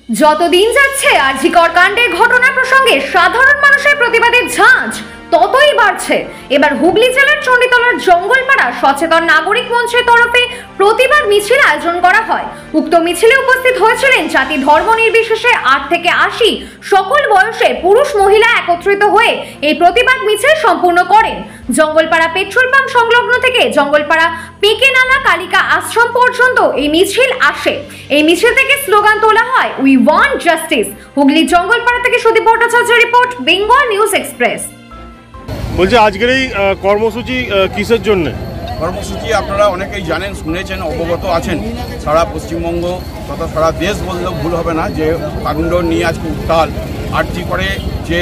যতদিন যাচ্ছে আরজি কর কাণ্ডের ঘটনা প্রসঙ্গে সাধারণ মানুষের প্রতিবাদের ঝাঁজ ততই বাড়ছে। এবার হুগলি জেলার চণ্ডীতলার জঙ্গলপাড়া সচেতন নাগরিক মঞ্চের তরফে প্রতিবাদ মিছিল আয়োজন করা হয়। উক্ত মিছিলে উপস্থিত হয়েছিলেন জাতি ধর্ম নির্বিশেষে 8 থেকে 80 সকল বয়সের পুরুষ মহিলা একত্রিত হয়ে এই প্রতিবাদ মিছিল সম্পূর্ণ করেন। জঙ্গলপাড়া পেট্রোল পাম্প সংলগ্ন থেকে জঙ্গলপাড়া পেকেনালা কালিকা আশ্রম পর্যন্ত এই মিছিল আসে। এই মিছিল থেকে স্লোগান তোলা হয়, we want justice. Hooghly Jangalpara থেকে সুদীপ ভট্টাচার্যের রিপোর্ট, বেঙ্গল নিউজ এক্সপ্রেস। বলছি আজকের এই কর্মসূচি কিসের জন্য? কর্মসূচি আপনারা অনেকেই জানেন, শুনেছেন, অবগত আছেন। সারা পশ্চিমবঙ্গ তথা সারা দেশ বললেও ভুল হবে না যে কাণ্ড নিয়ে আজকে উত্তাল। আরজি করে যে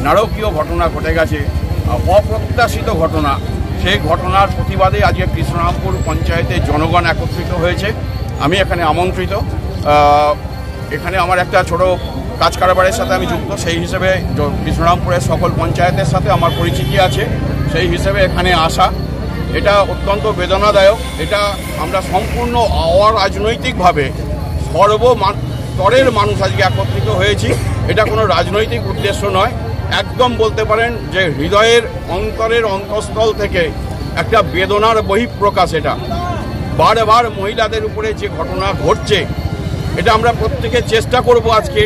নারকীয় ঘটনা ঘটে গেছে, অপ্রত্যাশিত ঘটনা, সেই ঘটনার প্রতিবাদে আজকে কৃষ্ণরামপুর পঞ্চায়েতের জনগণ একত্রিত হয়েছে। আমি এখানে আমন্ত্রিত। এখানে আমার একটা ছোট কাজ কারবারের সাথে আমি যুক্ত, সেই হিসেবে কৃষ্ণরামপুরের সকল পঞ্চায়েতের সাথে আমার পরিচিতি আছে, সেই হিসেবে এখানে আসা এটা অত্যন্ত বেদনাদায়ক। এটা আমরা সম্পূর্ণ অরাজনৈতিকভাবে সর্বস্তরের মানুষ আজকে একত্রিত হয়েছি। এটা কোনো রাজনৈতিক উদ্দেশ্য নয়, একদম বলতে পারেন যে হৃদয়ের অন্তরের অন্তঃস্থল থেকে একটা বেদনার বহিঃপ্রকাশ। এটা বারবার মহিলাদের উপরে যে ঘটনা ঘটছে, এটা আমরা প্রত্যেকে চেষ্টা করব আজকে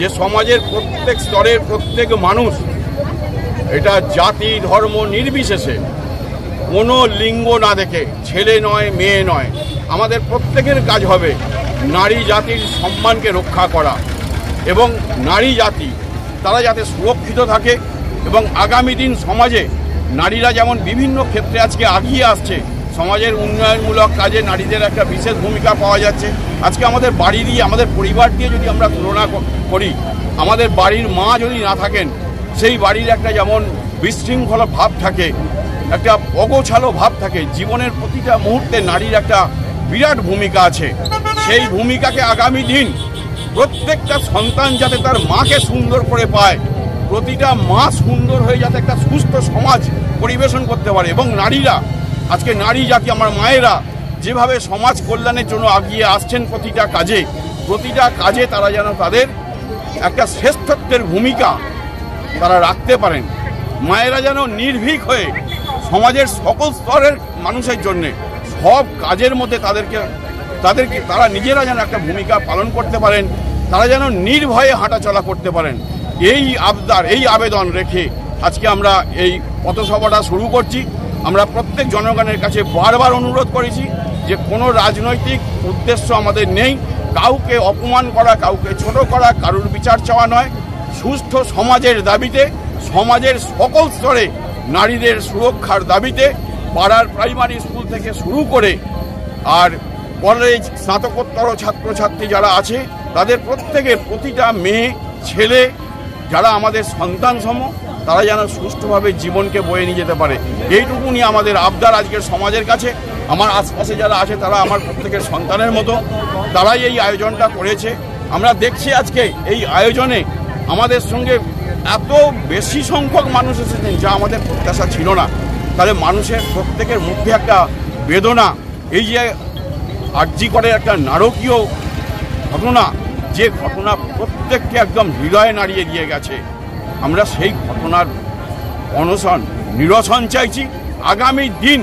যে সমাজের প্রত্যেক স্তরের প্রত্যেক মানুষ, এটা জাতি ধর্ম নির্বিশেষে কোনো লিঙ্গ না দেখে, ছেলে নয় মেয়ে নয়, আমাদের প্রত্যেকের কাজ হবে নারী জাতির সম্মানকে রক্ষা করা এবং নারী জাতি তারা যাতে সুরক্ষিত থাকে এবং আগামী দিন সমাজে নারীরা যেমন বিভিন্ন ক্ষেত্রে আজকে এগিয়ে আসছে, সমাজের উন্নয়নমূলক কাজে নারীদের একটা বিশেষ ভূমিকা পাওয়া যাচ্ছে। আজকে আমাদের বাড়ি দিয়ে, আমাদের পরিবার দিয়ে যদি আমরা তুলনা করি, আমাদের বাড়ির মা যদি না থাকেন, সেই বাড়ির একটা যেমন বিশৃঙ্খল ভাব থাকে, একটা অগোছালো ভাব থাকে, জীবনের প্রতিটা মুহূর্তে নারীর একটা বিরাট ভূমিকা আছে। সেই ভূমিকাকে আগামী দিন প্রত্যেকটা সন্তান যাতে তার মাকে সুন্দর করে পায়, প্রতিটা মা সুন্দর হয়ে যাতে একটা সুস্থ সমাজ পরিবেশন করতে পারে এবং নারীরা, আজকে নারী জাতি, আমার মায়েরা যেভাবে সমাজ কল্যাণের জন্য এগিয়ে আসছেন প্রতিটা কাজে তারা যেন তাদের একটা শ্রেষ্ঠত্বের ভূমিকা তারা রাখতে পারেন। মায়েরা যেন নির্ভীক হয়ে সমাজের সকল স্তরের মানুষের জন্য সব কাজের মধ্যে তারা নিজেরা যেন একটা ভূমিকা পালন করতে পারেন, তারা যেন নির্ভয়ে হাঁটাচলা করতে পারেন। এই আবেদন রেখে আজকে আমরা এই পথসভাটা শুরু করছি। আমরা প্রত্যেক জনগণের কাছে বারবার অনুরোধ করেছি যে কোনো রাজনৈতিক উদ্দেশ্য আমাদের নেই, কাউকে অপমান করা, কাউকে ছোট করা, কারুর বিচার চাওয়া নয়। সুস্থ সমাজের দাবিতে, সমাজের সকল স্তরে নারীদের সুরক্ষার দাবিতে পাড়ার প্রাইমারি স্কুল থেকে শুরু করে আর কলেজ স্নাতকোত্তর ছাত্রছাত্রী যারা আছে, তাদের প্রত্যেকের প্রতিটা মেয়ে ছেলে যারা আমাদের সন্তান সম, তারা যেন সুষ্ঠুভাবে জীবনকে বয়ে নিয়ে যেতে পারে, এইটুকুনি আমাদের আবদার আজকের সমাজের কাছে। আমার আশপাশে যারা আছে তারা আমার প্রত্যেকের সন্তানের মতো, তারাই এই আয়োজনটা করেছে। আমরা দেখছি আজকে এই আয়োজনে আমাদের সঙ্গে এত বেশি সংখ্যক মানুষ এসেছেন যা আমাদের প্রত্যাশা ছিল না। তাহলে মানুষের প্রত্যেকের মধ্যে একটা বেদনা, এই যে আরজি করে একটা নারকীয় ঘটনা, যে ঘটনা প্রত্যেককে একদম হৃদয়ে নাড়িয়ে দিয়ে গেছে, আমরা সেই ঘটনার নিরসন চাইছি। আগামী দিন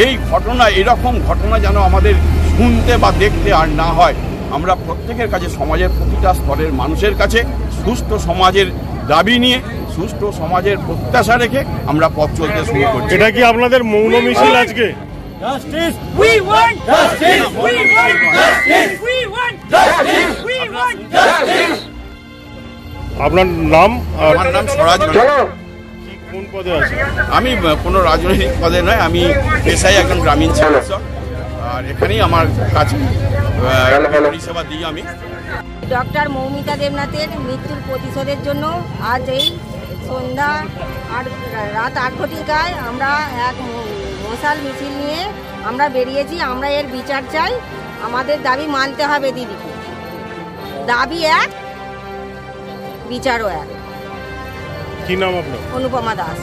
এই ঘটনা, এরকম ঘটনা যেন আমাদের শুনতে বা দেখতে আর না হয়। আমরা প্রত্যেকের কাছে, সমাজের প্রতিটা স্তরের মানুষের কাছে সুস্থ সমাজের দাবি নিয়ে, সুস্থ সমাজের প্রত্যাশা রেখে আমরা পথ চলতে শুরু করছি। এটা কি আপনাদের মৌন মিছিল আজকে? Justice! We want justice! We want justice! We want justice! We want justice! আপনার নাম? আমার নাম স্বরাজ। কোন পদে আছে? আমি কোনো রাজনৈতিক পদে নয়, আমি পেশায় একজন গ্রামীণ চিকিৎসক, আর এখানেই আমার কাজ পরিষেবা দিই আমি। ডক্টর মৌমিতা দেবনাথের মৃত্যুর প্রতিশোধের জন্য আজ এই সন্ধ্যা রাত 8 ঘটিকায় আমরা এক মশাল মিছিল নিয়ে আমরা বেরিয়েছি। আমরা এর বিচার চাই, আমাদের দাবি মানতে হবে দিদিকে। দাবি এক, বিচারও এক। কি নাম আপনার? অনুপমা দাস।